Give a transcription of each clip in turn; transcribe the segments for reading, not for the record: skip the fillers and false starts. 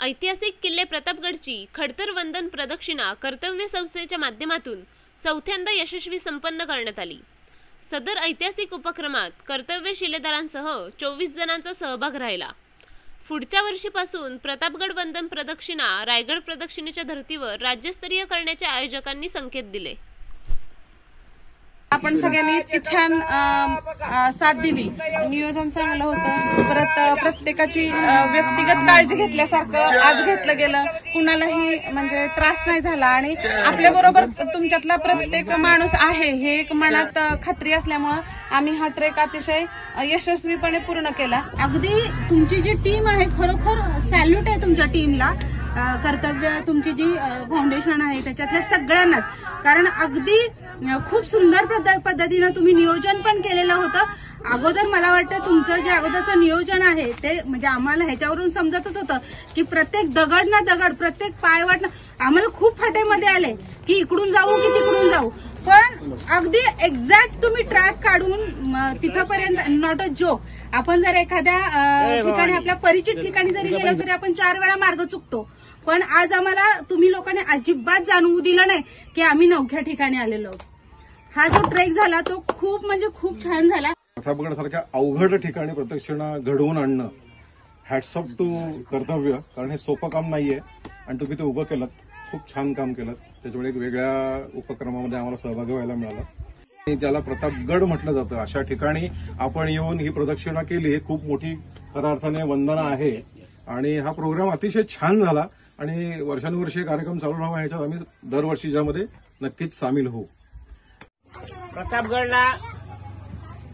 ऐतिहासिक किल्ले प्रतापगडची खडतर वंदन प्रदक्षिणा कर्तव्य संस्थेच्या माध्यमातून चौथ्यांदा यशस्वी संपन्न करण्यात आली। सदर ऐतिहासिक उपक्रमात कर्तव्य शिलेदारांसह 24 जणांचा सहभाग राहिला। पुढच्या वर्षीपासून प्रतापगड वंदन प्रदक्षिणा रायगड प्रदक्षिणेच्या धर्तीवर राज्यस्तरीय करण्याचे आयोजकांनी संकेत दिले। आपण सगळ्यांनी इतकी छान साथ दिली, नियोजन चांगलं होतं। परत प्रत्येकाची व्यक्तिगत काळजी घेतल्यासारखं आज घेतलं गेलं, कुणालाही म्हणजे त्रास नाही झाला आणि आपल्या बरोबर तुमच्यातला प्रत्येक माणूस आहे हे एक मनात खात्री असल्यामुळे आम्ही हा ट्रेक अतिशय यशस्वीपणे पूर्ण केला। अगदी तुमची जी टीम आहे खरोखर सॅल्यूट आहे तुमच्या टीमला। कर्तव्य तुमची जी फाउंडेशन आहे त्याच्यातल्या सगळ्यांनाच, कारण अगदी खूप सुंदर पद्धतीने तुम्ही नियोजन पण केलेलं होतं। अगोदर मला वाटतं तुमचं जे अगोदरचं नियोजन आहे ते म्हणजे आम्हाला ह्याच्यावरून समजतच होतं की प्रत्येक दगड ना दगड, प्रत्येक पायवाट आम्हाला खूप फाट्यामध्ये आले की इकडून जाऊ की तिकडून जाऊ, पण अगदी एक्झॅक्ट तुम्ही ट्रॅक काढून तिथपर्यंत, नॉट अ जोक। आपण जर एखाद्या ठिकाणी आपल्या परिचित ठिकाणी जरी गेलो तरी आपण 4 वेळा मार्ग चुकतो, पण आज आम्हाला तुम्ही लोकांनी अजिबात जाणवू दिलं नाही की आम्ही नवख्या ठिकाणी आलेलो आहोत। हा जो ट्रेक झाला तो खूप म्हणजे खूप छान झाला। प्रतापगड सारख्या अवघड ठिकाणी प्रदक्षिणा घडवून आणणं, हॅट्स ऑफ टू कर्तव्य, कारण हे सोपं काम नाहीये आणि तुम्ही ते उभं केलं, खूप छान काम केलं। त्याच्यामुळे एक वेगळ्या उपक्रमामध्ये आम्हाला सहभागी व्हायला मिळाला। ज्याला प्रतापगड म्हटलं जातं अशा ठिकाणी आपण येऊन ही प्रदक्षिणा केली, ही खूप मोठी खऱ्या अर्थाने वंदना आहे आणि हा प्रोग्राम अतिशय छान झाला आणि वर्षानुवर्षे कार्यक्रम चालू राहावा ह्याच्यात आम्ही दरवर्षी ज्यामध्ये नक्कीच सामील होऊ। प्रतापगडला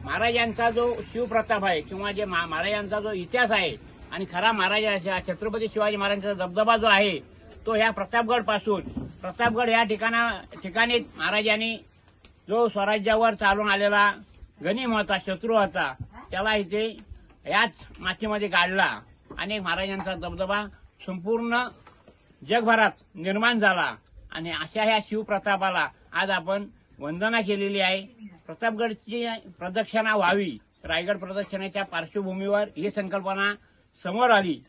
महाराजांचा जो शिवप्रताप आहे किंवा जे महाराजांचा जो इतिहास आहे आणि खरा महाराज छत्रपती शिवाजी महाराजांचा दबदबा जो आहे तो ह्या प्रतापगड पासून, प्रतापगड या ठिकाणी महाराजांनी जो स्वराज्यावर चालून आलेला गनिम होता, शत्रू होता, त्याला इथे याच मातीमध्ये काढला आणि महाराजांचा दबदबा संपूर्ण जगभरात निर्माण झाला आणि अशा ह्या शिवप्रतापाला आज आपण वंदना केलेली आहे। प्रतापगडची प्रदक्षिणा व्हावी, रायगड प्रदक्षिणेच्या पार्श्वभूमीवर ही संकल्पना समोर आली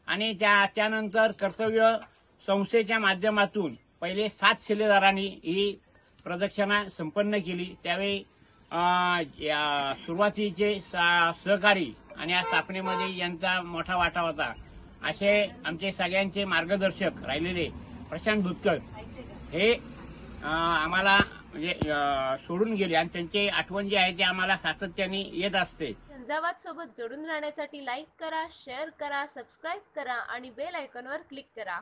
आणि त्यानंतर कर्तव्य संस्थेच्या माध्यमातून पहिले 7 शिलेदारांनी ही प्रदक्षिणा संपन्न केली। त्यावेळी सुरुवातीचे सहकारी आणि या स्थापनेमध्ये यांचा मोठा वाटा होता। असे आमचे सगळ्यांचे मार्गदर्शक राहिलेले प्रशांत भुतकर हे आम्हाला म्हणजे सोडून गेले आणि त्यांची आठवण जी आहे ती आम्हाला सातत्याने येत असते। झंझावात सोबत जोडून राहण्यासाठी लाईक करा, शेअर करा, सबस्क्राईब करा आणि बेल आयकॉनवर क्लिक करा।